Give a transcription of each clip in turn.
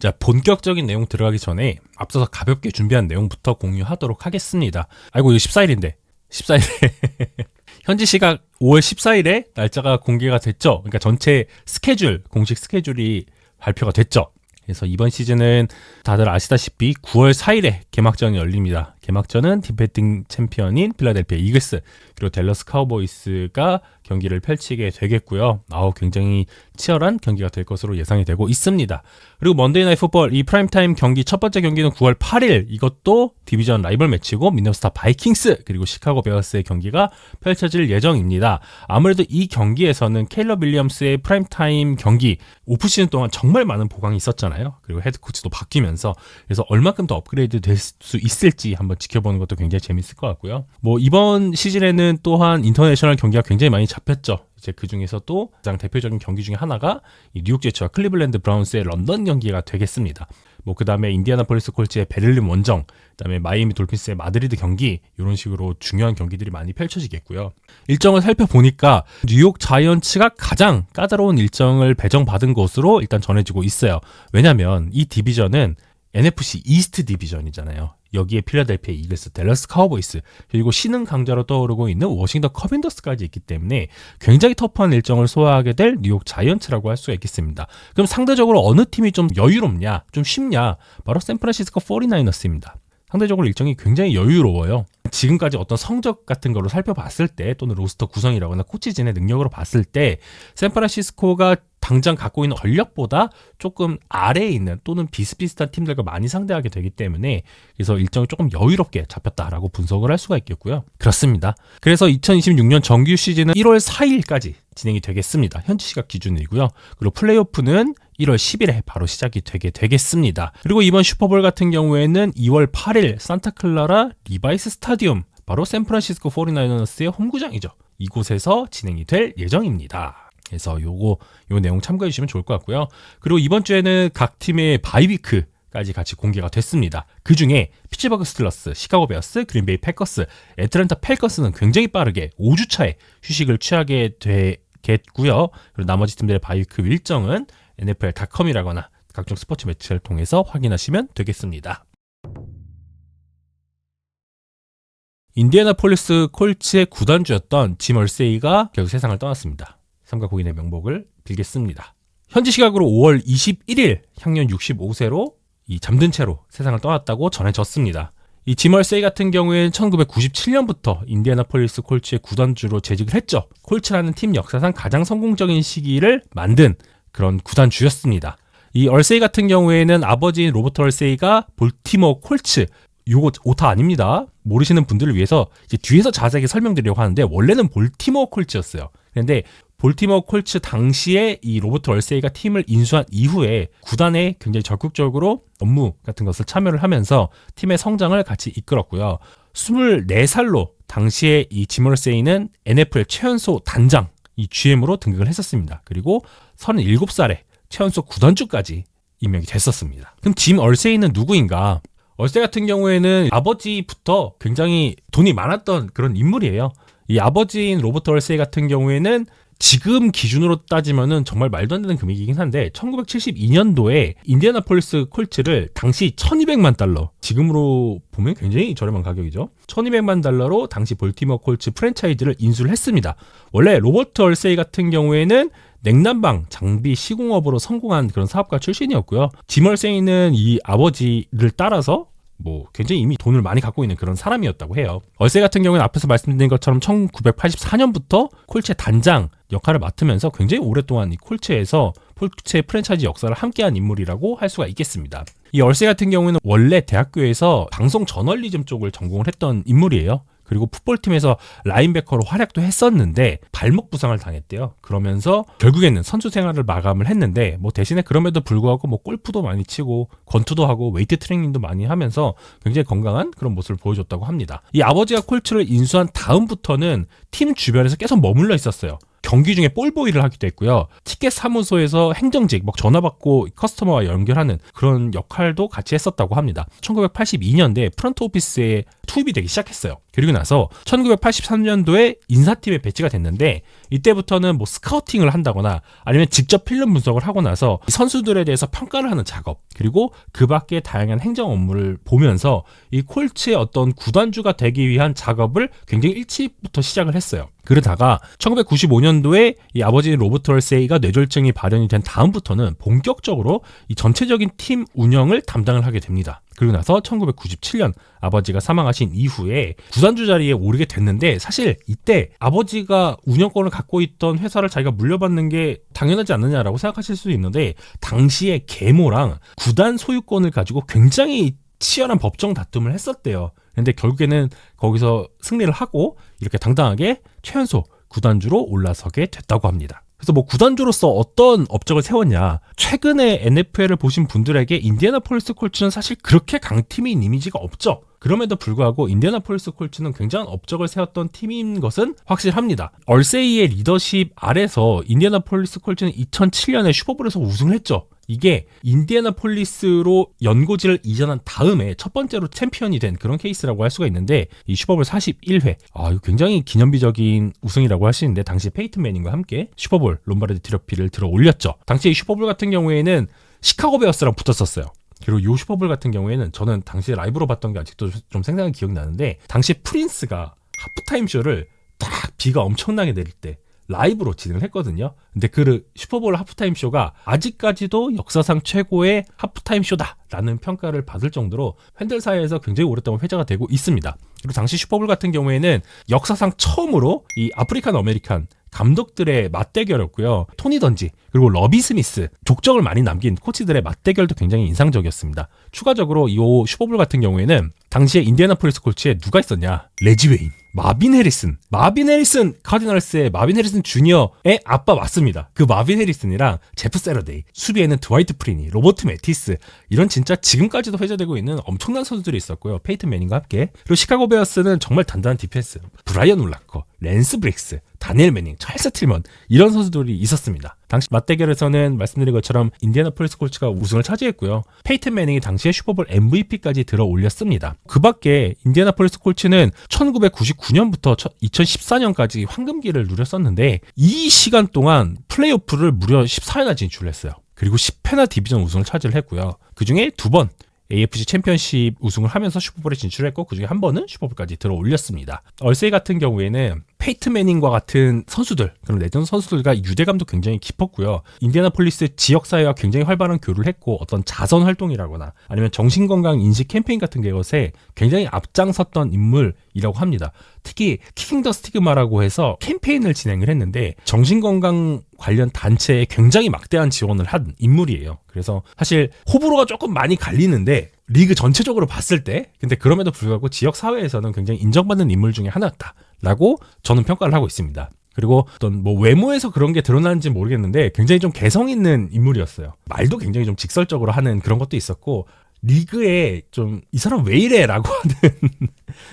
자, 본격적인 내용 들어가기 전에 앞서서 가볍게 준비한 내용부터 공유하도록 하겠습니다. 아이고, 이거 14일인데. 14일에 현지 시각 5월 14일에 날짜가 공개가 됐죠. 그러니까 전체 스케줄, 공식 스케줄이 발표가 됐죠. 그래서 이번 시즌은 다들 아시다시피 9월 4일에 개막전이 열립니다. 개막전은 디펜딩 챔피언인 필라델피아 이글스 그리고 댈러스 카우보이스가 경기를 펼치게 되겠고요. 굉장히 치열한 경기가 될 것으로 예상이 되고 있습니다. 그리고 먼데이 나잇 풋볼 이 프라임타임 경기 첫 번째 경기는 9월 8일 이것도 디비전 라이벌 매치고 미네소타 바이킹스 그리고 시카고 베어스의 경기가 펼쳐질 예정입니다. 아무래도 이 경기에서는 케일럽 윌리엄스의 프라임타임 경기 오프시즌 동안 정말 많은 보강이 있었잖아요. 그리고 헤드코치도 바뀌면서 그래서 얼마큼 더 업그레이드 될 수 있을지 한번 지켜보는 것도 굉장히 재밌을 것 같고요. 이번 시즌에는 또한 인터내셔널 경기가 굉장히 많이 잡혔죠. 이제 그 중에서도 가장 대표적인 경기 중에 하나가 이 뉴욕 제츠와 클리블랜드 브라운스의 런던 경기가 되겠습니다. 그 다음에 인디애나폴리스 콜츠의 베를린 원정, 그 다음에 마이애미 돌핀스의 마드리드 경기 이런 식으로 중요한 경기들이 많이 펼쳐지겠고요. 일정을 살펴보니까 뉴욕 자이언츠가 가장 까다로운 일정을 배정받은 것으로 일단 전해지고 있어요. 왜냐하면 이 디비전은 NFC 이스트 디비전이잖아요. 여기에 필라델피아 이글스, 댈러스 카우보이스, 그리고 신흥 강자로 떠오르고 있는 워싱턴 커맨더스까지 있기 때문에 굉장히 터프한 일정을 소화하게 될 뉴욕 자이언츠라고 할 수가 있겠습니다. 그럼 상대적으로 어느 팀이 좀 여유롭냐, 좀 쉽냐? 바로 샌프란시스코 49어rs입니다. 상대적으로 일정이 굉장히 여유로워요. 지금까지 어떤 성적 같은 거로 살펴봤을 때 또는 로스터 구성이라거나 코치진의 능력으로 봤을 때 샌프란시스코가 당장 갖고 있는 전력보다 조금 아래에 있는 또는 비슷비슷한 팀들과 많이 상대하게 되기 때문에 그래서 일정이 조금 여유롭게 잡혔다라고 분석을 할 수가 있겠고요. 그렇습니다. 그래서 2026년 정규 시즌은 1월 4일까지 진행이 되겠습니다. 현지 시각 기준이고요. 그리고 플레이오프는 1월 10일에 바로 시작이 되게 되겠습니다. 그리고 이번 슈퍼볼 같은 경우에는 2월 8일 산타클라라 리바이스 스타디움 바로 샌프란시스코 49어rs의 홈구장이죠. 이곳에서 진행이 될 예정입니다. 그래서 요 내용 참고해 주시면 좋을 것 같고요. 그리고 이번 주에는 각 팀의 바이위크까지 같이 공개가 됐습니다. 그 중에 피츠버그 스틸러스, 시카고 베어스, 그린베이 패커스, 애틀랜타 팰컨스는 굉장히 빠르게 5주 차에 휴식을 취하게 되겠고요. 그리고 나머지 팀들의 바이위크 일정은 NFL.com이라거나 각종 스포츠 매체를 통해서 확인하시면 되겠습니다. 인디애나폴리스 콜츠의 구단주였던 짐 얼세이가 결국 세상을 떠났습니다. 삼가 고인의 명복을 빌겠습니다. 현지 시각으로 5월 21일 향년 65세로 잠든 채로 세상을 떠났다고 전해졌습니다. 이 짐 얼세이 같은 경우에는 1997년부터 인디애나폴리스 콜츠의 구단주로 재직을 했죠. 콜츠라는 팀 역사상 가장 성공적인 시기를 만든 그런 구단주였습니다. 이 얼세이 같은 경우에는 아버지인 로버트 얼세이가 볼티모어 콜츠, 요거 오타 아닙니다. 모르시는 분들을 위해서 이제 뒤에서 자세하게 설명드리려고 하는데 원래는 볼티모어 콜츠였어요. 그런데 볼티모어 콜츠 당시에 이 로버트 얼세이가 팀을 인수한 이후에 구단에 굉장히 적극적으로 업무 같은 것을 참여를 하면서 팀의 성장을 같이 이끌었고요. 24살로 당시에 이 짐 얼세이는 NFL 최연소 단장 이 GM으로 등극을 했었습니다. 그리고 37살에 최연소 구단주까지 임명이 됐었습니다. 그럼 짐 얼세이는 누구인가? 얼세이 같은 경우에는 아버지부터 굉장히 돈이 많았던 그런 인물이에요. 이 아버지인 로버트 얼세이 같은 경우에는 지금 기준으로 따지면은 정말 말도 안 되는 금액이긴 한데 1972년도에 인디애나폴리스 콜츠를 당시 $1200만, 지금으로 보면 굉장히 저렴한 가격이죠. $1200만 당시 볼티모어 콜츠 프랜차이즈를 인수를 했습니다. 원래 로버트 얼세이 같은 경우에는 냉난방 장비 시공업으로 성공한 그런 사업가 출신이었고요. 짐 얼세이는 이 아버지를 따라서 굉장히 이미 돈을 많이 갖고 있는 그런 사람이었다고 해요. 얼세이 같은 경우는 앞에서 말씀드린 것처럼 1984년부터 콜츠의 단장 역할을 맡으면서 굉장히 오랫동안 이 콜츠의 프랜차이즈 역사를 함께한 인물이라고 할 수가 있겠습니다. 이 얼세이 같은 경우는 원래 대학교에서 방송 저널리즘 쪽을 전공을 했던 인물이에요. 그리고 풋볼팀에서 라인베커로 활약도 했었는데 발목 부상을 당했대요. 그러면서 결국에는 선수 생활을 마감을 했는데 대신에 그럼에도 불구하고 골프도 많이 치고 권투도 하고 웨이트 트레이닝도 많이 하면서 굉장히 건강한 그런 모습을 보여줬다고 합니다. 이 아버지가 콜츠를 인수한 다음부터는 팀 주변에서 계속 머물러 있었어요. 경기 중에 볼보이를 하기도 했고요. 티켓 사무소에서 행정직, 전화 받고 커스터머와 연결하는 그런 역할도 같이 했었다고 합니다. 1982년대 프런트 오피스에 투입이 되기 시작했어요. 그리고 나서 1983년도에 인사팀에 배치가 됐는데 이때부터는 뭐 스카우팅을 한다거나 아니면 직접 필름 분석을 하고 나서 선수들에 대해서 평가를 하는 작업, 그리고 그 밖에 다양한 행정 업무를 보면서 이 콜츠의 어떤 구단주가 되기 위한 작업을 굉장히 일찍부터 시작을 했어요. 그러다가 1995년도에 이 아버지 로버트 헐세이가 뇌졸중이 발현이 된 다음부터는 본격적으로 이 전체적인 팀 운영을 담당을 하게 됩니다. 그리고 나서 1997년 아버지가 사망하신 이후에 구단주 자리에 오르게 됐는데, 사실 이때 아버지가 운영권을 갖고 있던 회사를 자기가 물려받는 게 당연하지 않느냐라고 생각하실 수도 있는데, 당시에 계모랑 구단 소유권을 가지고 굉장히 치열한 법정 다툼을 했었대요. 근데 결국에는 거기서 승리를 하고 이렇게 당당하게 최연소 구단주로 올라서게 됐다고 합니다. 그래서 뭐 구단주로서 어떤 업적을 세웠냐, 최근에 NFL을 보신 분들에게 인디애나폴리스 콜츠는 사실 그렇게 강팀인 이미지가 없죠. 그럼에도 불구하고 인디애나폴리스 콜츠는 굉장한 업적을 세웠던 팀인 것은 확실합니다. 얼세이의 리더십 아래서 인디애나폴리스 콜츠는 2007년에 슈퍼볼에서 우승을 했죠. 이게 인디애나폴리스로 연고지를 이전한 다음에 첫 번째로 챔피언이 된 그런 케이스라고 할 수가 있는데, 이 슈퍼볼 41회, 이거 굉장히 기념비적인 우승이라고 하시는데, 당시 페이튼 매닝과 함께 슈퍼볼 롬바르디 트로피를 들어 올렸죠. 당시 이 슈퍼볼 같은 경우에는 시카고 베어스랑 붙었었어요. 그리고 이 슈퍼볼 같은 경우에는 저는 당시 라이브로 봤던 게 아직도 좀 생생하게 기억이 나는데, 당시 프린스가 하프타임 쇼를 딱 비가 엄청나게 내릴 때 라이브로 진행을 했거든요. 근데 그 슈퍼볼 하프타임 쇼가 아직까지도 역사상 최고의 하프타임 쇼다라는 평가를 받을 정도로 팬들 사이에서 굉장히 오랫동안 회자가 되고 있습니다. 그리고 당시 슈퍼볼 같은 경우에는 역사상 처음으로 이 아프리칸 아메리칸 감독들의 맞대결이었고요. 토니 던지 그리고 러비 스미스, 족적을 많이 남긴 코치들의 맞대결도 굉장히 인상적이었습니다. 추가적으로 이 슈퍼볼 같은 경우에는 당시에 인디애나폴리스 콜츠에 누가 있었냐? 레지 웨인, 마빈 해리슨 카디널스의 마빈 해리슨 주니어의 아빠 맞습니다. 그 마빈 해리슨이랑 제프 세러데이, 수비에는 드와이트 프리니, 로버트 매티스, 이런 진짜 지금까지도 회자되고 있는 엄청난 선수들이 있었고요. 페이튼 매닝과 함께. 그리고 시카고 베어스는 정말 단단한 디펜스, 브라이언 울라커, 랜스 브릭스, 다니엘 매닝, 찰스 틸먼, 이런 선수들이 있었습니다. 당시 맞대결에서는 말씀드린 것처럼 인디애나폴리스 콜츠가 우승을 차지했고요. 페이튼 매닝이 당시에 슈퍼볼 MVP까지 들어 올렸습니다. 그 밖에 인디애나폴리스 콜츠는 1999년부터 2014년까지 황금기를 누렸었는데, 이 시간 동안 플레이오프를 무려 14회나 진출을 했어요. 그리고 10회나 디비전 우승을 차지를 했고요. 그중에 2번 AFC 챔피언십 우승을 하면서 슈퍼볼에 진출했고, 그중에 한 번은 슈퍼볼까지 들어 올렸습니다. 얼세이 같은 경우에는 페이튼 매닝과 같은 선수들, 그런 레전드 선수들과 유대감도 굉장히 깊었고요. 인디애나폴리스 지역사회와 굉장히 활발한 교류를 했고, 어떤 자선 활동이라거나 아니면 정신건강 인식 캠페인 같은 것에 굉장히 앞장섰던 인물이라고 합니다. 특히 키킹 더 스티그마라고 해서 캠페인을 진행을 했는데, 정신건강 관련 단체에 굉장히 막대한 지원을 한 인물이에요. 그래서 사실 호불호가 조금 많이 갈리는데, 리그 전체적으로 봤을 때 근데 그럼에도 불구하고 지역사회에서는 굉장히 인정받는 인물 중에 하나였다라고 저는 평가를 하고 있습니다. 그리고 어떤 뭐 외모에서 그런 게 드러나는지 모르겠는데 굉장히 좀 개성 있는 인물이었어요. 말도 굉장히 좀 직설적으로 하는 그런 것도 있었고, 리그에 좀 이 사람 왜 이래 라고 하는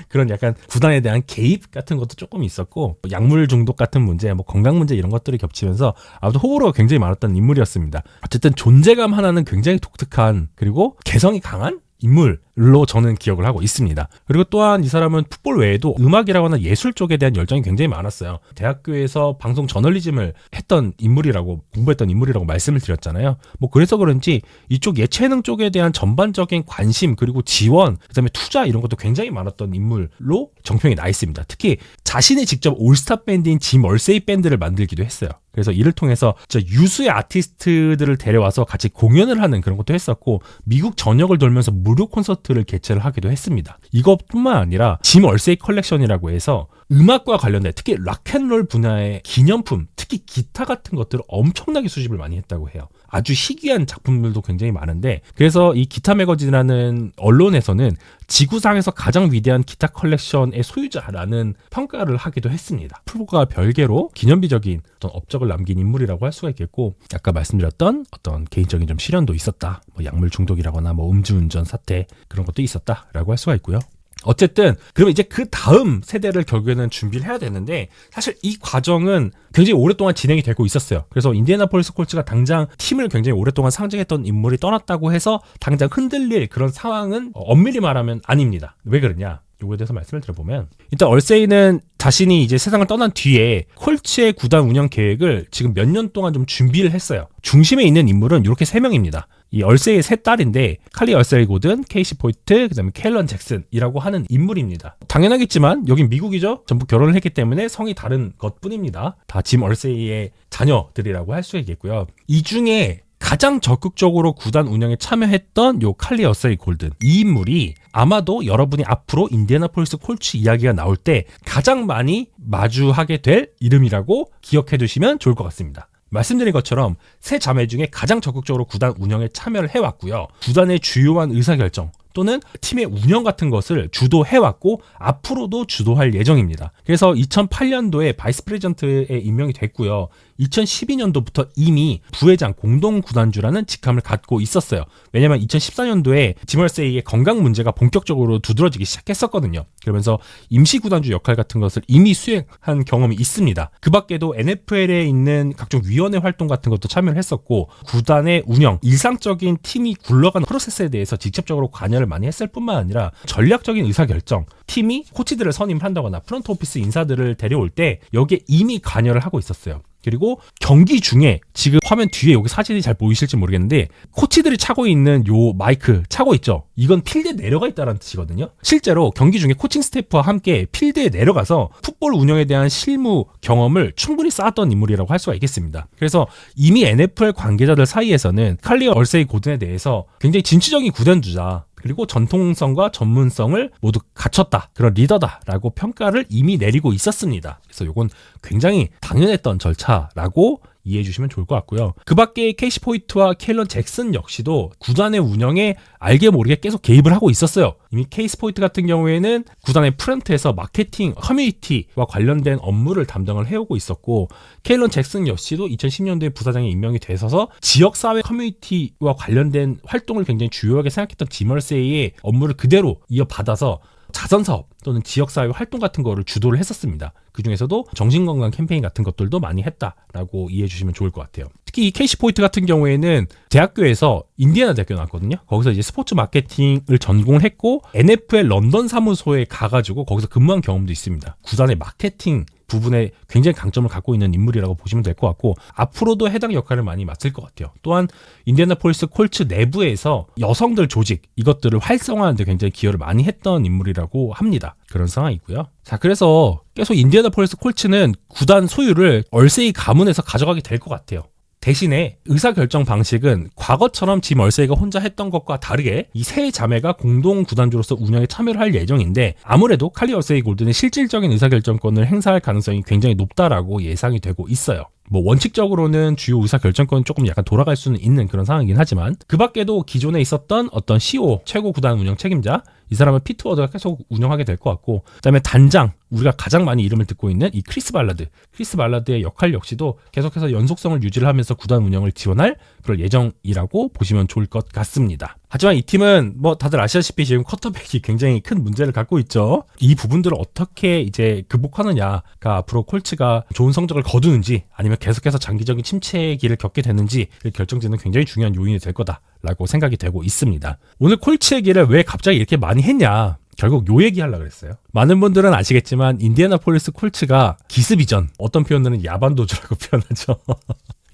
그런 약간 구단에 대한 개입 같은 것도 조금 있었고, 약물 중독 같은 문제, 뭐 건강 문제 이런 것들이 겹치면서 아무튼 호불호가 굉장히 많았던 인물이었습니다. 어쨌든 존재감 하나는 굉장히 독특한, 그리고 개성이 강한 인물로 저는 기억을 하고 있습니다. 그리고 또한 이 사람은 풋볼 외에도 음악이라거나 예술 쪽에 대한 열정이 굉장히 많았어요. 대학교에서 방송 저널리즘을 했던 인물이라고, 공부했던 인물이라고 말씀을 드렸잖아요. 뭐 그래서 그런지 이쪽 예체능 쪽에 대한 전반적인 관심, 그리고 지원, 그다음에 투자, 이런 것도 굉장히 많았던 인물로 정평이 나 있습니다. 특히 자신이 직접 올스타 밴드인 짐 얼세이 밴드를 만들기도 했어요. 그래서 이를 통해서 진짜 유수의 아티스트들을 데려와서 같이 공연을 하는 그런 것도 했었고, 미국 전역을 돌면서 무료 콘서트를 개최를 하기도 했습니다. 이것뿐만 아니라 짐 얼세이 컬렉션이라고 해서 음악과 관련된, 특히 락앤롤 분야의 기념품, 특히 기타 같은 것들을 엄청나게 수집을 많이 했다고 해요. 아주 희귀한 작품들도 굉장히 많은데, 그래서 이 기타 매거진이라는 언론에서는 지구상에서 가장 위대한 기타 컬렉션의 소유자라는 평가를 하기도 했습니다. 풀과 별개로 기념비적인 어떤 업적을 남긴 인물이라고 할 수가 있겠고, 아까 말씀드렸던 어떤 개인적인 좀 시련도 있었다, 뭐 약물 중독이라거나 뭐 음주운전 사태, 그런 것도 있었다라고 할 수가 있고요. 어쨌든 그러면 이제 그 다음 세대를 결국에는 준비를 해야 되는데, 사실 이 과정은 굉장히 오랫동안 진행이 되고 있었어요. 그래서 인디애나폴리스 콜츠가 당장 팀을 굉장히 오랫동안 상징했던 인물이 떠났다고 해서 당장 흔들릴 그런 상황은 엄밀히 말하면 아닙니다. 왜 그러냐? 요거에 대해서 말씀을 드려보면, 일단 얼세이는 자신이 이제 세상을 떠난 뒤에 콜츠의 구단 운영 계획을 지금 몇 년 동안 좀 준비를 했어요. 중심에 있는 인물은 이렇게 3명입니다. 이 얼세이의 세 딸인데 칼리 얼세이 고든, 케이시 포이트, 그다음에 켈런 잭슨이라고 하는 인물입니다. 당연하겠지만 여긴 미국이죠. 전부 결혼을 했기 때문에 성이 다른 것뿐입니다. 다 짐 얼세이의 자녀들이라고 할 수 있겠고요. 이 중에 가장 적극적으로 구단 운영에 참여했던 요 칼리 얼세이 골든, 이 인물이 아마도 여러분이 앞으로 인디애나폴리스 콜츠 이야기가 나올 때 가장 많이 마주하게 될 이름이라고 기억해 두시면 좋을 것 같습니다. 말씀드린 것처럼 세 자매 중에 가장 적극적으로 구단 운영에 참여를 해왔고요. 구단의 주요한 의사결정 또는 팀의 운영 같은 것을 주도해왔고 앞으로도 주도할 예정입니다. 그래서 2008년도에 바이스 프레지던트에 임명이 됐고요. 2012년도부터 이미 부회장 공동구단주라는 직함을 갖고 있었어요. 왜냐면 2014년도에 짐 얼세이의 건강 문제가 본격적으로 두드러지기 시작했었거든요. 그러면서 임시구단주 역할 같은 것을 이미 수행한 경험이 있습니다. 그 밖에도 NFL에 있는 각종 위원회 활동 같은 것도 참여를 했었고, 구단의 운영, 일상적인 팀이 굴러가는 프로세스에 대해서 직접적으로 관여를 많이 했을 뿐만 아니라 전략적인 의사결정, 팀이 코치들을 선임한다거나 프런트 오피스 인사들을 데려올 때 여기에 이미 관여를 하고 있었어요. 그리고 경기 중에 지금 화면 뒤에 여기 사진이 잘 보이실지 모르겠는데 코치들이 차고 있는 요 마이크 차고 있죠. 이건 필드에 내려가 있다는 뜻이거든요. 실제로 경기 중에 코칭 스태프와 함께 필드에 내려가서 풋볼 운영에 대한 실무 경험을 충분히 쌓았던 인물이라고 할 수가 있겠습니다. 그래서 이미 NFL 관계자들 사이에서는 칼리 얼세이 고든에 대해서 굉장히 진취적인 구단주자, 그리고 전통성과 전문성을 모두 갖췄다, 그런 리더다라고 평가를 이미 내리고 있었습니다. 그래서 이건 굉장히 당연했던 절차라고 이해해 주시면 좋을 것 같고요. 그 밖에 케이시 포이트와 켈런 잭슨 역시도 구단의 운영에 알게 모르게 계속 개입을 하고 있었어요. 이미 케이시 포이트 같은 경우에는 구단의 프런트에서 마케팅, 커뮤니티와 관련된 업무를 담당을 해오고 있었고, 켈런 잭슨 역시도 2010년도에 부사장에 임명이 되셔서 지역사회 커뮤니티와 관련된 활동을 굉장히 주요하게 생각했던 짐 얼세이의 업무를 그대로 이어받아서 자선사업 또는 지역사회 활동 같은 거를 주도를 했었습니다. 그 중에서도 정신건강 캠페인 같은 것들도 많이 했다라고 이해해 주시면 좋을 것 같아요. 특히 이 케이시 포이트 같은 경우에는 대학교에서 인디애나 대학교 나왔거든요. 거기서 이제 스포츠 마케팅을 전공을 했고 NFL 런던 사무소에 가가지고 거기서 근무한 경험도 있습니다. 구단의 마케팅 부분에 굉장히 강점을 갖고 있는 인물이라고 보시면 될 것 같고, 앞으로도 해당 역할을 많이 맡을 것 같아요. 또한 인디애나폴리스 콜츠 내부에서 여성들 조직 이것들을 활성화하는 데 굉장히 기여를 많이 했던 인물이라고 합니다. 그런 상황이고요. 자, 그래서 계속 인디애나폴리스 콜츠는 구단 소유를 얼세이 가문에서 가져가게 될 것 같아요. 대신에 의사결정 방식은 과거처럼 짐 얼세이가 혼자 했던 것과 다르게 이 세 자매가 공동 구단주로서 운영에 참여를 할 예정인데, 아무래도 칼리 얼세이 골든의 실질적인 의사결정권을 행사할 가능성이 굉장히 높다라고 예상이 되고 있어요. 뭐 원칙적으로는 주요 의사결정권은 조금 약간 돌아갈 수는 있는 그런 상황이긴 하지만, 그 밖에도 기존에 있었던 어떤 CO, 최고 구단 운영 책임자, 이 사람은 피트 워드가 계속 운영하게 될 것 같고, 그다음에 단장, 우리가 가장 많이 이름을 듣고 있는 이 크리스 발라드의 역할 역시도 계속해서 연속성을 유지를 하면서 구단 운영을 지원할 그럴 예정이라고 보시면 좋을 것 같습니다. 하지만 이 팀은 뭐 다들 아시다시피 지금 쿼터백이 굉장히 큰 문제를 갖고 있죠. 이 부분들을 어떻게 이제 극복하느냐가 앞으로 콜츠가 좋은 성적을 거두는지 아니면 계속해서 장기적인 침체의 길을 겪게 되는지 결정짓는 굉장히 중요한 요인이 될 거다라고 생각이 되고 있습니다. 오늘 콜츠 얘기를 왜 갑자기 이렇게 많이 했냐? 결국 요 얘기 하려고 그랬어요. 많은 분들은 아시겠지만 인디애나폴리스 콜츠가 기습이전, 어떤 표현들은 야반도주라고 표현하죠.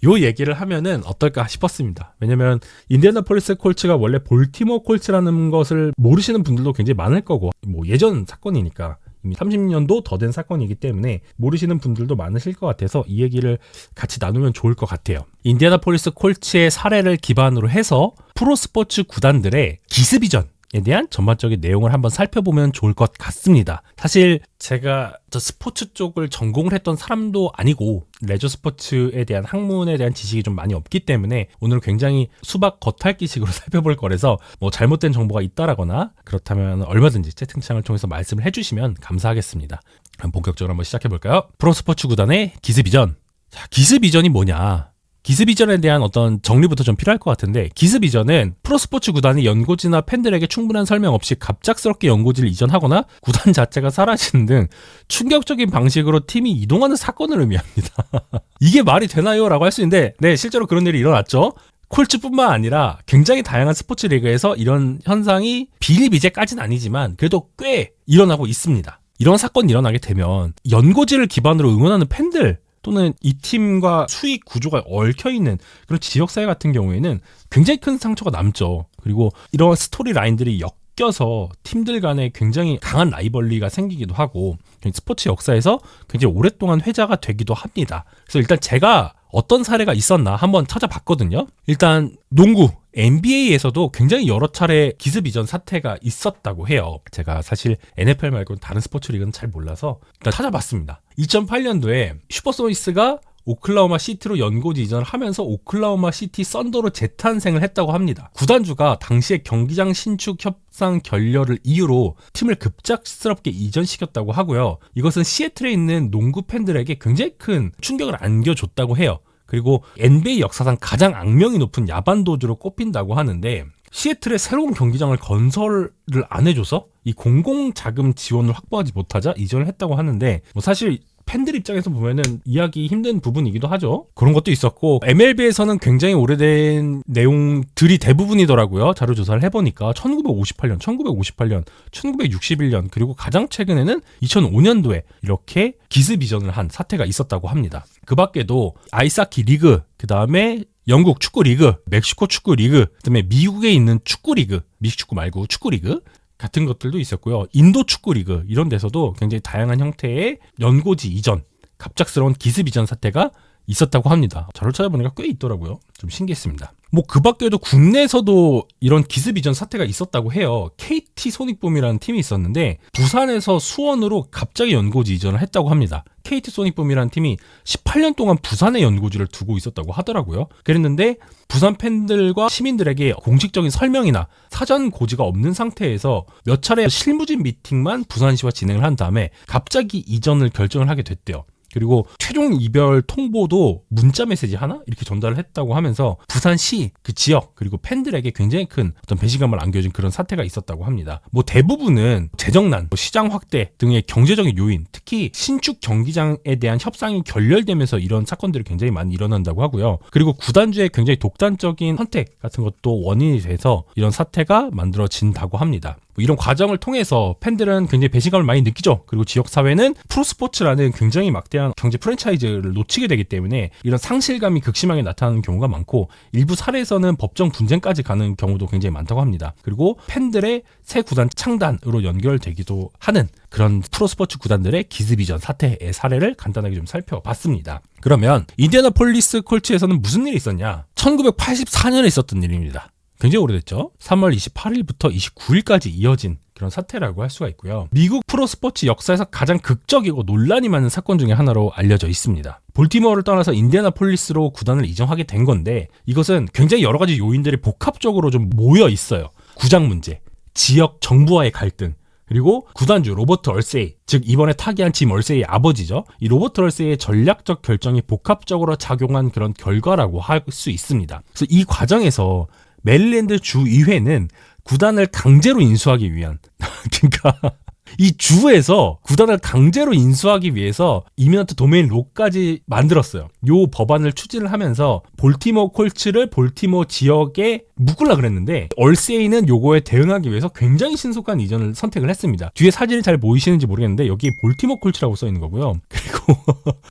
요 얘기를 하면은 어떨까 싶었습니다. 왜냐면 인디애나폴리스 콜츠가 원래 볼티모어 콜츠라는 것을 모르시는 분들도 굉장히 많을 거고, 뭐 예전 사건이니까 이미 30년도 더 된 사건이기 때문에 모르시는 분들도 많으실 것 같아서 이 얘기를 같이 나누면 좋을 것 같아요. 인디애나폴리스 콜츠의 사례를 기반으로 해서 프로스포츠 구단들의 기습이전 에 대한 전반적인 내용을 한번 살펴보면 좋을 것 같습니다. 사실 제가 저 스포츠 쪽을 전공을 했던 사람도 아니고 레저 스포츠에 대한 학문에 대한 지식이 좀 많이 없기 때문에 오늘 굉장히 수박 겉핥기식으로 살펴볼 거라서 뭐 잘못된 정보가 있다라거나 그렇다면 얼마든지 채팅창을 통해서 말씀을 해주시면 감사하겠습니다. 그럼 본격적으로 한번 시작해볼까요? 프로스포츠 구단의 기습이전. 자, 기습이전이 뭐냐? 기습이전에 대한 어떤 정리부터 좀 필요할 것 같은데, 기습이전은 프로스포츠 구단이 연고지나 팬들에게 충분한 설명 없이 갑작스럽게 연고지를 이전하거나 구단 자체가 사라지는 등 충격적인 방식으로 팀이 이동하는 사건을 의미합니다. 이게 말이 되나요? 라고 할 수 있는데, 네, 실제로 그런 일이 일어났죠. 콜츠뿐만 아니라 굉장히 다양한 스포츠 리그에서 이런 현상이 비일비재까지는 아니지만 그래도 꽤 일어나고 있습니다. 이런 사건이 일어나게 되면 연고지를 기반으로 응원하는 팬들 또는 이 팀과 수익 구조가 얽혀있는 그런 지역사회 같은 경우에는 굉장히 큰 상처가 남죠. 그리고 이런 스토리 라인들이 엮여서 팀들 간에 굉장히 강한 라이벌리가 생기기도 하고 스포츠 역사에서 굉장히 오랫동안 회자가 되기도 합니다. 그래서 일단 제가 어떤 사례가 있었나 한번 찾아봤거든요. 일단 농구 NBA에서도 굉장히 여러 차례 기습 이전 사태가 있었다고 해요. 제가 사실 NFL 말고 다른 스포츠 리그는 잘 몰라서 일단 찾아봤습니다. 2008년도에 슈퍼소니스가 오클라호마 시티로 연고지 이전을 하면서 오클라호마 시티 썬더로 재탄생을 했다고 합니다. 구단주가 당시에 경기장 신축 협상 결렬을 이유로 팀을 급작스럽게 이전시켰다고 하고요. 이것은 시애틀에 있는 농구 팬들에게 굉장히 큰 충격을 안겨줬다고 해요. 그리고 NBA 역사상 가장 악명이 높은 야반도주로 꼽힌다고 하는데 시애틀에 새로운 경기장을 건설을 안 해줘서 이 공공자금 지원을 확보하지 못하자 이전을 했다고 하는데 사실 팬들 입장에서 보면은 이해하기 힘든 부분이기도 하죠. 그런 것도 있었고 MLB에서는 굉장히 오래된 내용들이 대부분이더라고요. 자료 조사를 해보니까 1958년, 1961년 그리고 가장 최근에는 2005년도에 이렇게 기습 이전을 한 사태가 있었다고 합니다. 그 밖에도 아이스하키 리그, 그 다음에 영국 축구 리그, 멕시코 축구 리그, 그 다음에 미국에 있는 축구 리그, 미식 축구 말고 축구 리그 같은 것들도 있었고요. 인도 축구 리그 이런 데서도 굉장히 다양한 형태의 연고지 이전, 갑작스러운 기습 이전 사태가 있었다고 합니다. 자료 찾아보니까 꽤 있더라고요. 좀 신기했습니다. 그 밖에도 국내에서도 이런 기습 이전 사태가 있었다고 해요. KT 소닉붐이라는 팀이 있었는데 부산에서 수원으로 갑자기 연고지 이전을 했다고 합니다. KT 소닉붐이라는 팀이 18년 동안 부산에 연고지를 두고 있었다고 하더라고요. 그랬는데 부산 팬들과 시민들에게 공식적인 설명이나 사전 고지가 없는 상태에서 몇 차례 실무진 미팅만 부산시와 진행을 한 다음에 갑자기 이전을 결정을 하게 됐대요. 그리고 최종 이별 통보도 문자 메시지 하나 이렇게 전달을 했다고 하면서 부산시 그 지역 그리고 팬들에게 굉장히 큰 어떤 배신감을 안겨준 그런 사태가 있었다고 합니다. 대부분은 재정난, 시장 확대 등의 경제적인 요인, 특히 신축 경기장에 대한 협상이 결렬되면서 이런 사건들이 굉장히 많이 일어난다고 하고요. 그리고 구단주의 굉장히 독단적인 선택 같은 것도 원인이 돼서 이런 사태가 만들어진다고 합니다. 이런 과정을 통해서 팬들은 굉장히 배신감을 많이 느끼죠. 그리고 지역사회는 프로스포츠라는 굉장히 막대한 경제 프랜차이즈를 놓치게 되기 때문에 이런 상실감이 극심하게 나타나는 경우가 많고 일부 사례에서는 법정 분쟁까지 가는 경우도 굉장히 많다고 합니다. 그리고 팬들의 새 구단 창단으로 연결되기도 하는 그런 프로스포츠 구단들의 기습 이전 사태의 사례를 간단하게 좀 살펴봤습니다. 그러면 인디애나폴리스 콜츠에서는 무슨 일이 있었냐? 1984년에 있었던 일입니다. 굉장히 오래됐죠. 3월 28일부터 29일까지 이어진 그런 사태라고 할 수가 있고요. 미국 프로스포츠 역사에서 가장 극적이고 논란이 많은 사건 중에 하나로 알려져 있습니다. 볼티모어를 떠나서 인디애나폴리스로 구단을 이전하게 된 건데 이것은 굉장히 여러 가지 요인들이 복합적으로 좀 모여 있어요. 구장 문제, 지역 정부와의 갈등, 그리고 구단주 로버트 얼세이, 즉 이번에 타계한 짐 얼세이의 아버지죠. 이 로버트 얼세이의 전략적 결정이 복합적으로 작용한 그런 결과라고 할 수 있습니다. 그래서 이 과정에서 메릴랜드 주의회는 구단을 강제로 인수하기 위한 그러니까 이 주에서 구단을 강제로 인수하기 위해서 이미넌트 도메인 로까지 만들었어요. 요 법안을 추진을 하면서 볼티모어 콜츠를 볼티모어 지역에 묶으려고 그랬는데 얼세이는 요거에 대응하기 위해서 굉장히 신속한 이전을 선택을 했습니다. 뒤에 사진이 잘 보이시는지 모르겠는데 여기에 볼티모어 콜츠라고 써 있는 거고요. 그리고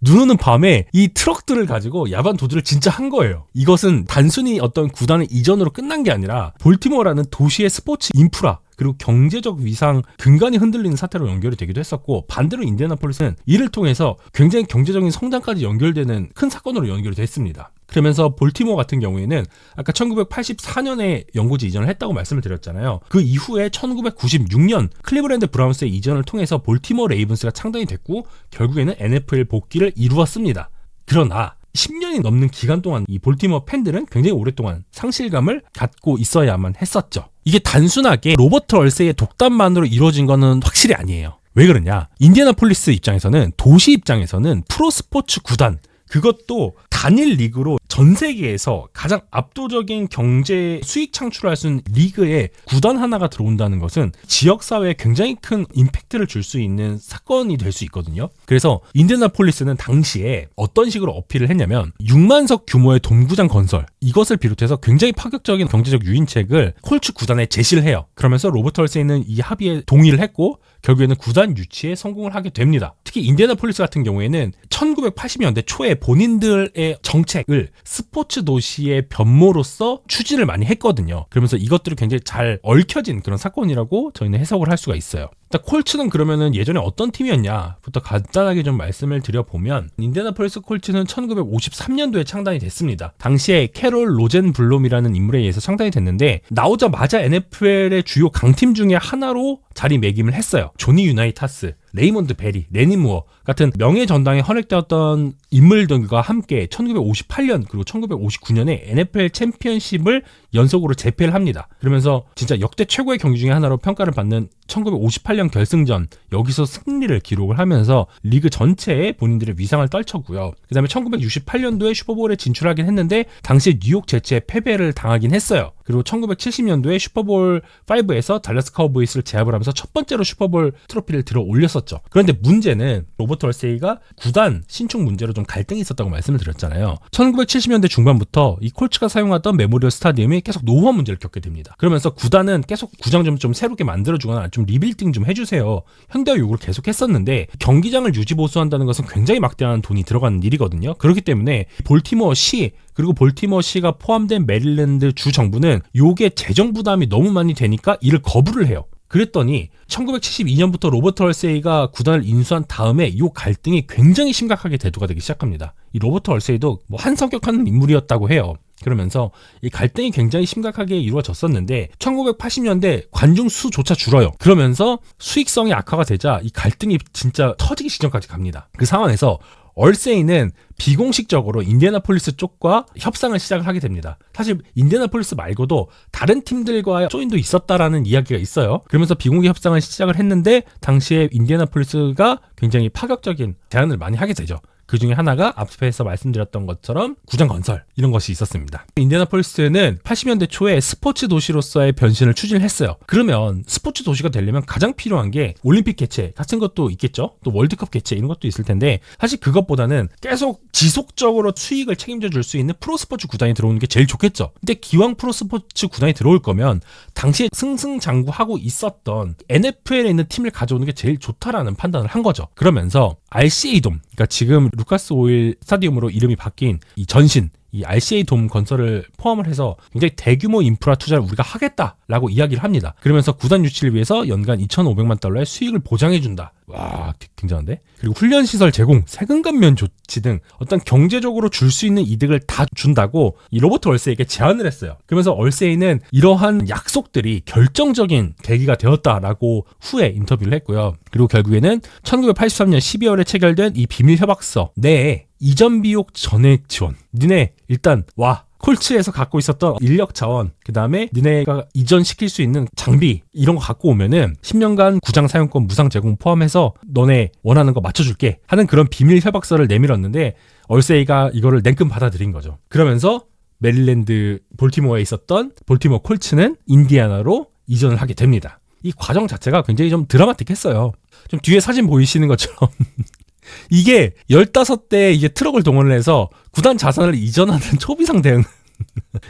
눈 오는 밤에 이 트럭들을 가지고 야반 도주를 진짜 한 거예요. 이것은 단순히 어떤 구단의 이전으로 끝난 게 아니라 볼티모어라는 도시의 스포츠 인프라 그리고 경제적 위상 근간이 흔들리는 사태로 연결이 되기도 했었고 반대로 인디애나폴리스는 이를 통해서 굉장히 경제적인 성장까지 연결되는 큰 사건으로 연결이 됐습니다. 그러면서 볼티모어 같은 경우에는 아까 1984년에 연고지 이전을 했다고 말씀을 드렸잖아요. 그 이후에 1996년 클리브랜드 브라운스의 이전을 통해서 볼티모어 레이븐스가 창단이 됐고 결국에는 NFL 복귀를 이루었습니다. 그러나 10년이 넘는 기간 동안 이 볼티모어 팬들은 굉장히 오랫동안 상실감을 갖고 있어야만 했었죠. 이게 단순하게 로버트 얼세이의 독단만으로 이루어진 거는 확실히 아니에요. 왜 그러냐? 인디애나폴리스 입장에서는 도시 입장에서는 프로스포츠 구단 그것도 단일 리그로 전 세계에서 가장 압도적인 경제 수익 창출을 할 수 있는 리그에 구단 하나가 들어온다는 것은 지역사회에 굉장히 큰 임팩트를 줄 수 있는 사건이 될 수 있거든요. 그래서 인디애나폴리스는 당시에 어떤 식으로 어필을 했냐면 6만석 규모의 돔구장 건설, 이것을 비롯해서 굉장히 파격적인 경제적 유인책을 콜츠 구단에 제시를 해요. 그러면서 로버트 헐세이는 이 합의에 동의를 했고 결국에는 구단 유치에 성공을 하게 됩니다. 특히 인디애나폴리스 같은 경우에는 1980년대 초에 본인들의 정책을 스포츠 도시의 변모로서 추진을 많이 했거든요. 그러면서 이것들이 굉장히 잘 얽혀진 그런 사건이라고 저희는 해석을 할 수가 있어요. 일단 콜츠는 그러면은 예전에 어떤 팀이었냐부터 간단하게 좀 말씀을 드려보면, 인디애나폴리스 콜츠는 1953년도에 창단이 됐습니다. 당시에 캐롤 로젠블롬이라는 인물에 의해서 창단이 됐는데, 나오자마자 NFL의 주요 강팀 중에 하나로 자리매김을 했어요. 조니 유나이타스, 레이먼드 베리, 레니 무어 같은 명예 전당에 헌액되었던 인물들과 함께 1958년 그리고 1959년에 NFL 챔피언십을 연속으로 재패를 합니다. 그러면서 진짜 역대 최고의 경기 중에 하나로 평가를 받는 1958년 결승전, 여기서 승리를 기록을 하면서 리그 전체에 본인들의 위상을 떨쳤고요. 그 다음에 1968년도에 슈퍼볼에 진출하긴 했는데 당시 뉴욕 제츠에 패배를 당하긴 했어요. 그리고 1970년도에 슈퍼볼 5에서 달라스 카우보이스를 제압을 하면서 첫 번째로 슈퍼볼 트로피를 들어 올렸었죠. 그런데 문제는 로버트 헐세이가 구단 신축 문제로 좀 갈등이 있었다고 말씀을 드렸잖아요. 1970년대 중반부터 이 콜츠가 사용하던 메모리얼 스타디움이 계속 노후화 문제를 겪게 됩니다. 그러면서 구단은 계속 구장 좀 새롭게 만들어주거나 좀 리빌딩 좀 해주세요, 현대화 요구를 계속 했었는데, 경기장을 유지 보수한다는 것은 굉장히 막대한 돈이 들어가는 일이거든요. 그렇기 때문에 볼티모어 시 그리고 볼티모어 시가 포함된 메릴랜드 주 정부는 요게 재정 부담이 너무 많이 되니까 이를 거부를 해요. 그랬더니 1972년부터 로버트 헐세이가 구단을 인수한 다음에 이 갈등이 굉장히 심각하게 대두가 되기 시작합니다. 이 로버트 헐세이도 뭐 한성격하는 인물이었다고 해요. 그러면서 이 갈등이 굉장히 심각하게 이루어졌었는데 1980년대 관중 수조차 줄어요. 그러면서 수익성이 악화가 되자 이 갈등이 진짜 터지기 직전까지 갑니다. 그 상황에서 얼세이는 비공식적으로 인디애나폴리스 쪽과 협상을 시작을 하게 됩니다. 사실 인디애나폴리스 말고도 다른 팀들과의 조인도 있었다라는 이야기가 있어요. 그러면서 비공개 협상을 시작을 했는데 당시에 인디애나폴리스가 굉장히 파격적인 제안을 많이 하게 되죠. 그 중에 하나가 앞에서 말씀드렸던 것처럼 구장 건설, 이런 것이 있었습니다. 인디애나폴리스는 80년대 초에 스포츠 도시로서의 변신을 추진했어요. 그러면 스포츠 도시가 되려면 가장 필요한 게 올림픽 개최 같은 것도 있겠죠. 또 월드컵 개최 이런 것도 있을 텐데, 사실 그것보다는 계속 지속적으로 수익을 책임져 줄 수 있는 프로스포츠 구단이 들어오는 게 제일 좋겠죠. 근데 기왕 프로스포츠 구단이 들어올 거면 당시에 승승장구하고 있었던 NFL에 있는 팀을 가져오는 게 제일 좋다라는 판단을 한 거죠. 그러면서 RCA 돔, 그러니까 지금 루카스 오일 스타디움으로 이름이 바뀐 이 전신, 이 RCA 돔 건설을 포함을 해서 굉장히 대규모 인프라 투자를 우리가 하겠다라고 이야기를 합니다. 그러면서 구단 유치를 위해서 연간 2,500만 달러의 수익을 보장해준다. 와, 굉장한데? 그리고 훈련시설 제공, 세금 감면 조치 등 어떤 경제적으로 줄 수 있는 이득을 다 준다고 이 로버트 얼세이에게 제안을 했어요. 그러면서 얼세이는 이러한 약속들이 결정적인 계기가 되었다라고 후에 인터뷰를 했고요. 그리고 결국에는 1983년 12월에 체결된 이 비밀 협약서 내에 이전 비용 전액 지원, 니네 일단 와, 콜츠에서 갖고 있었던 인력 자원, 그 다음에 니네가 이전시킬 수 있는 장비 이런 거 갖고 오면은 10년간 구장 사용권 무상 제공 포함해서 너네 원하는 거 맞춰줄게 하는 그런 비밀 협약서를 내밀었는데, 얼세이가 이거를 냉큼 받아들인 거죠. 그러면서 메릴랜드 볼티모어에 있었던 볼티모어 콜츠는 인디애나로 이전을 하게 됩니다. 이 과정 자체가 굉장히 좀 드라마틱했어요. 좀 뒤에 사진 보이시는 것처럼 이게 15대의 이제 트럭을 동원을 해서 구단 자산을 이전하는 초비상 대응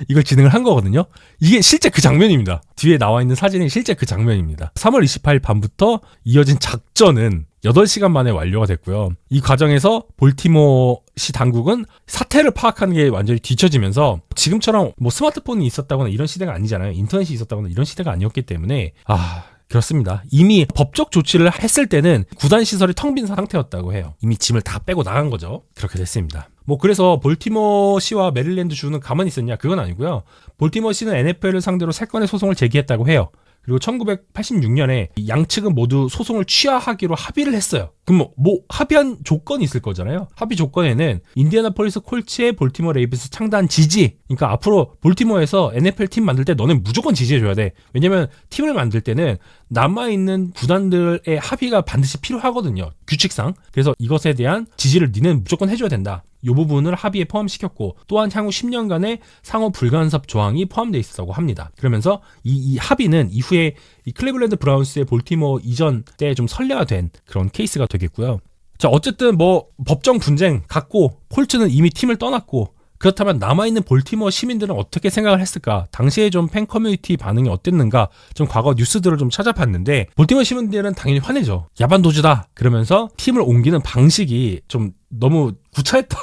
이걸 진행을 한 거거든요. 이게 실제 그 장면입니다. 뒤에 나와 있는 사진이 실제 그 장면입니다. 3월 28일 밤부터 이어진 작전은 8시간 만에 완료가 됐고요. 이 과정에서 볼티모어시 당국은 사태를 파악하는 게 완전히 뒤처지면서, 지금처럼 뭐 스마트폰이 있었다거나 이런 시대가 아니잖아요. 인터넷이 있었다거나 이런 시대가 아니었기 때문에 그렇습니다. 이미 법적 조치를 했을 때는 구단 시설이 텅 빈 상태였다고 해요. 이미 짐을 다 빼고 나간 거죠. 그렇게 됐습니다. 뭐 그래서 볼티모어 시와 메릴랜드 주는 가만히 있었냐? 그건 아니고요. 볼티모어 시는 NFL을 상대로 3건의 소송을 제기했다고 해요. 그리고 1986년에 양측은 모두 소송을 취하하기로 합의를 했어요. 그럼 뭐 합의한 조건이 있을 거잖아요. 합의 조건에는 인디애나폴리스 콜츠의 볼티모어 레이븐스 창단 지지, 그러니까 앞으로 볼티모어에서 NFL 팀 만들 때 너는 무조건 지지해줘야 돼. 왜냐면 팀을 만들 때는 남아있는 구단들의 합의가 반드시 필요하거든요. 규칙상. 그래서 이것에 대한 지지를 니는 무조건 해줘야 된다. 이 부분을 합의에 포함시켰고 또한 향후 10년간의 상호 불간섭 조항이 포함되어 있었다고 합니다. 그러면서 이 합의는 이후에 이 클리블랜드 브라운스의 볼티모어 이전 때 좀 선례화된 그런 케이스가 되겠고요. 자, 어쨌든 뭐 법정 분쟁 갖고 콜츠는 이미 팀을 떠났고 그렇다면 남아있는 볼티모어 시민들은 어떻게 생각을 했을까? 당시에 좀 팬 커뮤니티 반응이 어땠는가? 좀 과거 뉴스들을 좀 찾아봤는데 볼티모어 시민들은 당연히 화내죠. 야반도주다! 그러면서 팀을 옮기는 방식이 좀 너무 구차했다.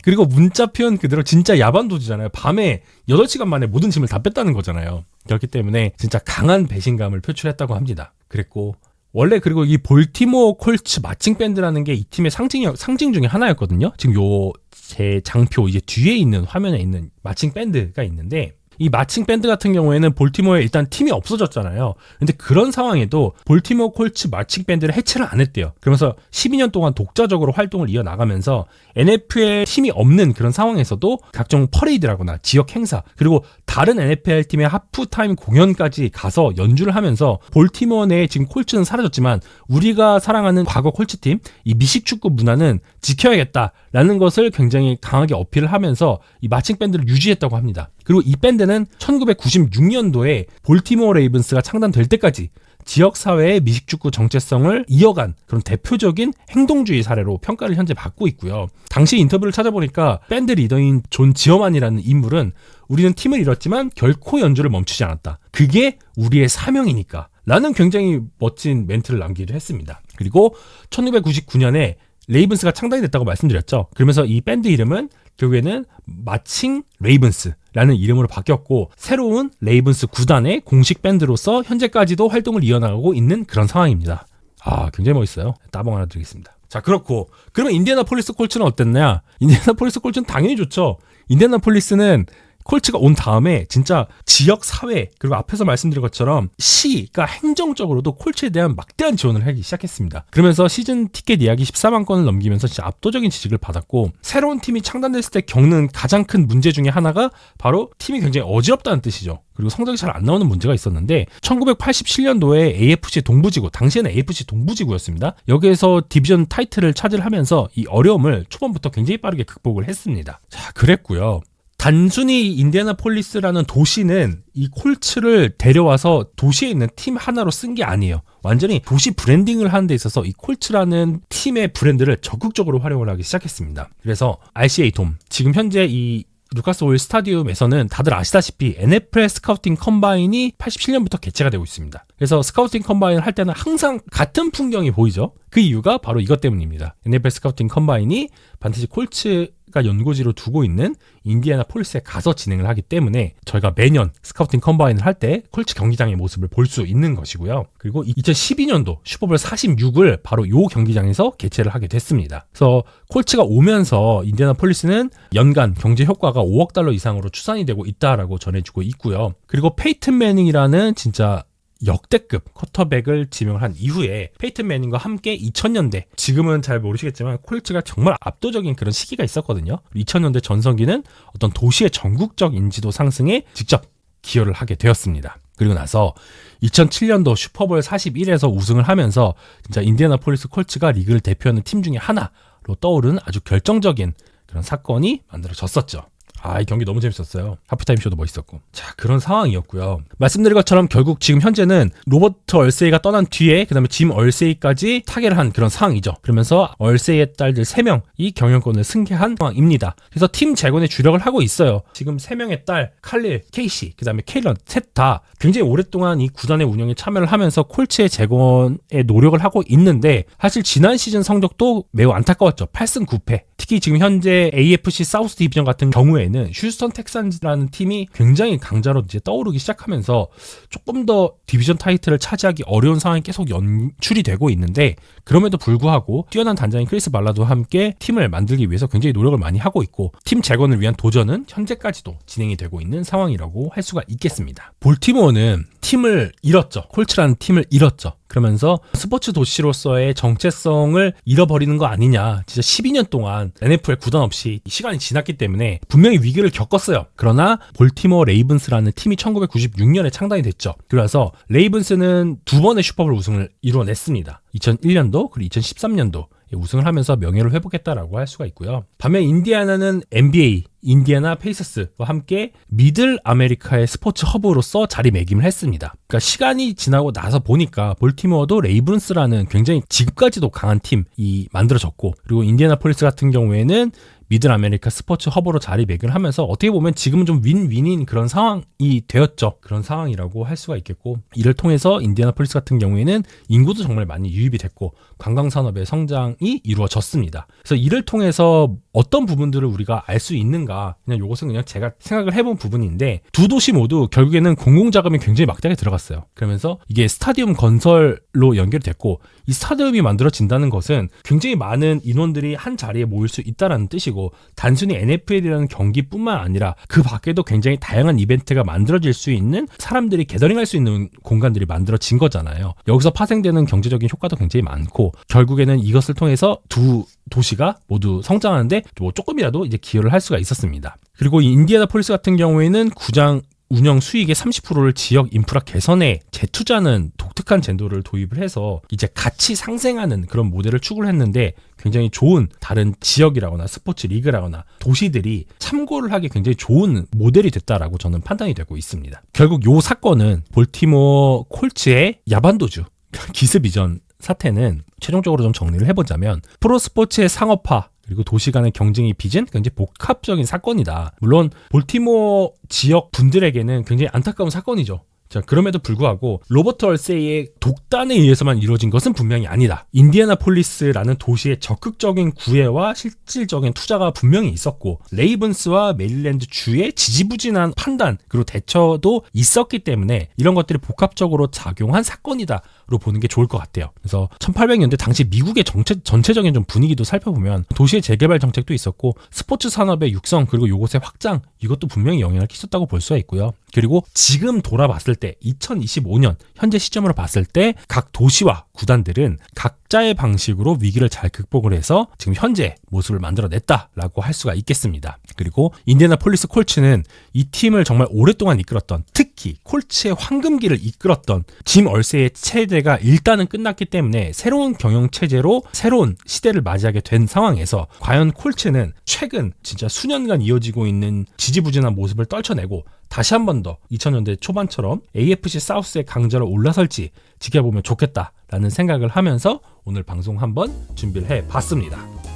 그리고 문자 표현 그대로 진짜 야반도주잖아요. 밤에 8시간 만에 모든 짐을 다 뺐다는 거잖아요. 그렇기 때문에 진짜 강한 배신감을 표출했다고 합니다. 그랬고 원래 그리고 이 볼티모어 콜츠 마칭 밴드라는 게 이 팀의 상징 중에 하나였거든요. 지금 요 제 장표 이제 뒤에 있는 화면에 있는 마칭 밴드가 있는데 이 마칭 밴드 같은 경우에는 볼티모어에 일단 팀이 없어졌잖아요. 근데 그런 상황에도 볼티모어 콜츠 마칭 밴드를 해체를 안 했대요. 그러면서 12년 동안 독자적으로 활동을 이어나가면서 NFL 팀이 없는 그런 상황에서도 각종 퍼레이드라거나 지역 행사 그리고 다른 NFL 팀의 하프타임 공연까지 가서 연주를 하면서 볼티모어 내에 지금 콜츠는 사라졌지만 우리가 사랑하는 과거 콜츠 팀 이 미식축구 문화는 지켜야겠다라는 것을 굉장히 강하게 어필을 하면서 이 마칭 밴드를 유지했다고 합니다. 그리고 이 밴드는 1996년도에 볼티모어 레이븐스가 창단될 때까지 지역사회의 미식축구 정체성을 이어간 그런 대표적인 행동주의 사례로 평가를 현재 받고 있고요. 당시 인터뷰를 찾아보니까 밴드 리더인 존 지어만이라는 인물은 우리는 팀을 잃었지만 결코 연주를 멈추지 않았다. 그게 우리의 사명이니까 라는 굉장히 멋진 멘트를 남기도 했습니다. 그리고 1999년에 레이븐스가 창단이 됐다고 말씀드렸죠. 그러면서 이 밴드 이름은 결국에는 마칭 레이븐스라는 이름으로 바뀌었고 새로운 레이븐스 구단의 공식 밴드로서 현재까지도 활동을 이어나가고 있는 그런 상황입니다. 아, 굉장히 멋있어요. 따봉 하나 드리겠습니다. 자, 그렇고 그러면 인디애나폴리스 콜츠는 어땠냐? 인디애나폴리스 콜츠는 당연히 좋죠. 인디애나폴리스는 콜츠가 온 다음에 진짜 지역 사회 그리고 앞에서 말씀드린 것처럼 시가 행정적으로도 콜츠에 대한 막대한 지원을 하기 시작했습니다. 그러면서 시즌 티켓 예약이 14만 건을 넘기면서 진짜 압도적인 지지를 받았고 새로운 팀이 창단됐을 때 겪는 가장 큰 문제 중에 하나가 바로 팀이 굉장히 어지럽다는 뜻이죠. 그리고 성적이 잘 안 나오는 문제가 있었는데 1987년도에 AFC 동부지구, 당시에는 AFC 동부지구였습니다. 여기에서 디비전 타이틀을 차지하면서 이 어려움을 초반부터 굉장히 빠르게 극복을 했습니다. 자, 그랬고요. 단순히 인디애나폴리스라는 도시는 이 콜츠를 데려와서 도시에 있는 팀 하나로 쓴 게 아니에요. 완전히 도시 브랜딩을 하는 데 있어서 이 콜츠라는 팀의 브랜드를 적극적으로 활용을 하기 시작했습니다. 그래서 RCA 돔, 지금 현재 이 루카스 오일 스타디움에서는 다들 아시다시피 NFL 스카우팅 컴바인이 87년부터 개최가 되고 있습니다. 그래서 스카우팅 컴바인을 할 때는 항상 같은 풍경이 보이죠. 그 이유가 바로 이것 때문입니다. NFL 스카우팅 컴바인이 반드시 콜츠가 연고지로 두고 있는 인디애나폴리스에 가서 진행을 하기 때문에 저희가 매년 스카우팅 컴바인을 할 때 콜츠 경기장의 모습을 볼 수 있는 것이고요. 그리고 2012년도 슈퍼볼 46을 바로 이 경기장에서 개최를 하게 됐습니다. 그래서 콜츠가 오면서 인디애나폴리스는 연간 경제 효과가 5억 달러 이상으로 추산이 되고 있다라고 전해주고 있고요. 그리고 페이튼 매닝이라는 진짜 역대급 쿼터백을 지명을 한 이후에 페이튼 매닝과 함께 2000년대, 지금은 잘 모르시겠지만 콜츠가 정말 압도적인 그런 시기가 있었거든요. 2000년대 전성기는 어떤 도시의 전국적 인지도 상승에 직접 기여를 하게 되었습니다. 그리고 나서 2007년도 슈퍼볼 41에서 우승을 하면서 진짜 인디애나폴리스 콜츠가 리그를 대표하는 팀 중에 하나로 떠오르는 아주 결정적인 그런 사건이 만들어졌었죠. 아, 이 경기 너무 재밌었어요. 하프타임 쇼도 멋있었고. 자, 그런 상황이었고요. 말씀드린 것처럼 결국 지금 현재는 로버트 얼세이가 떠난 뒤에 그다음에 짐 얼세이까지 타계를 한 그런 상황이죠. 그러면서 얼세이의 딸들 3명이 경영권을 승계한 상황입니다. 그래서 팀 재건에 주력을 하고 있어요. 지금 3명의 딸, 칼릴, 케이시, 그다음에 케일런 셋 다 굉장히 오랫동안 이 구단의 운영에 참여를 하면서 콜츠의 재건에 노력을 하고 있는데 사실 지난 시즌 성적도 매우 안타까웠죠. 8승 9패. 특히 지금 현재 AFC 사우스 디비전 같은 경우에는 휴스턴 텍산즈라는 팀이 굉장히 강자로 이제 떠오르기 시작하면서 조금 더 디비전 타이틀을 차지하기 어려운 상황이 계속 연출이 되고 있는데 그럼에도 불구하고 뛰어난 단장인 크리스 발라드와 함께 팀을 만들기 위해서 굉장히 노력을 많이 하고 있고 팀 재건을 위한 도전은 현재까지도 진행이 되고 있는 상황이라고 할 수가 있겠습니다. 볼티모어는 팀을 잃었죠. 콜츠라는 팀을 잃었죠. 그러면서 스포츠 도시로서의 정체성을 잃어버리는 거 아니냐. 진짜 12년 동안 NFL 구단 없이 시간이 지났기 때문에 분명히 위기를 겪었어요. 그러나 볼티모어 레이븐스라는 팀이 1996년에 창단이 됐죠. 그래서 레이븐스는 2번의 슈퍼볼 우승을 이뤄냈습니다. 2001년도 그리고 2013년도 우승을 하면서 명예를 회복했다라고 할 수가 있고요. 반면 인디애나는 NBA, 인디애나 페이서스와 함께 미들 아메리카의 스포츠 허브로서 자리매김을 했습니다. 그러니까 시간이 지나고 나서 보니까 볼티모어도 레이븐스라는 굉장히 지금까지도 강한 팀이 만들어졌고, 그리고 인디애나폴리스 같은 경우에는 미들 아메리카 스포츠 허브로 자리매김을 하면서 어떻게 보면 지금은 좀 윈윈인 그런 상황이 되었죠. 그런 상황이라고 할 수가 있겠고, 이를 통해서 인디애나폴리스 같은 경우에는 인구도 정말 많이 유입이 됐고 관광산업의 성장이 이루어졌습니다. 그래서 이를 통해서 어떤 부분들을 우리가 알 수 있는가, 그냥 이것은 그냥 제가 생각을 해본 부분인데, 두 도시 모두 결국에는 공공자금이 굉장히 막대하게 들어갔어요. 그러면서 이게 스타디움 건설로 연결됐고, 이 스타디움이 만들어진다는 것은 굉장히 많은 인원들이 한 자리에 모일 수 있다는 뜻이고, 단순히 NFL이라는 경기뿐만 아니라 그 밖에도 굉장히 다양한 이벤트가 만들어질 수 있는, 사람들이 게더링할 수 있는 공간들이 만들어진 거잖아요. 여기서 파생되는 경제적인 효과도 굉장히 많고, 결국에는 이것을 통해서 두 도시가 모두 성장하는데 뭐 조금이라도 이제 기여를 할 수가 있었습니다. 그리고 인디애나폴리스 같은 경우에는 구장 운영 수익의 30%를 지역 인프라 개선에 재투자하는 독특한 제도를 도입을 해서 이제 같이 상생하는 그런 모델을 추구를 했는데, 굉장히 좋은 다른 지역이라거나 스포츠 리그라거나 도시들이 참고를 하기 굉장히 좋은 모델이 됐다라고 저는 판단이 되고 있습니다. 결국 이 사건은 볼티모어 콜츠의 야반도주, 기습 이전 사태는 최종적으로 좀 정리를 해보자면, 프로스포츠의 상업화 그리고 도시 간의 경쟁이 빚은 굉장히 복합적인 사건이다. 물론 볼티모어 지역 분들에게는 굉장히 안타까운 사건이죠. 자, 그럼에도 불구하고 로버트 얼세이의 독단에 의해서만 이루어진 것은 분명히 아니다. 인디애나폴리스라는 도시의 적극적인 구애와 실질적인 투자가 분명히 있었고, 레이븐스와 메릴랜드 주의 지지부진한 판단 그리고 대처도 있었기 때문에 이런 것들이 복합적으로 작용한 사건이다로 보는 게 좋을 것 같아요. 그래서 1800년대 당시 미국의 전체적인 좀 분위기도 살펴보면 도시의 재개발 정책도 있었고, 스포츠 산업의 육성 그리고 요것의 확장, 이것도 분명히 영향을 끼쳤다고 볼 수가 있고요. 그리고 지금 돌아봤을 때 2025년 현재 시점으로 봤을 때 각 도시와 구단들은 각자의 방식으로 위기를 잘 극복을 해서 지금 현재 모습을 만들어냈다라고 할 수가 있겠습니다. 그리고 인디애나폴리스 콜츠는 이 팀을 정말 오랫동안 이끌었던, 특히 콜츠의 황금기를 이끌었던 짐 얼세의 체제가 일단은 끝났기 때문에 새로운 경영 체제로 새로운 시대를 맞이하게 된 상황에서 과연 콜츠는 최근 진짜 수년간 이어지고 있는 지지부진한 모습을 떨쳐내고 다시 한 번 더 2000년대 초반처럼 AFC 사우스의 강자로 올라설지 지켜보면 좋겠다라는 생각을 하면서 오늘 방송 한번 준비를 해봤습니다.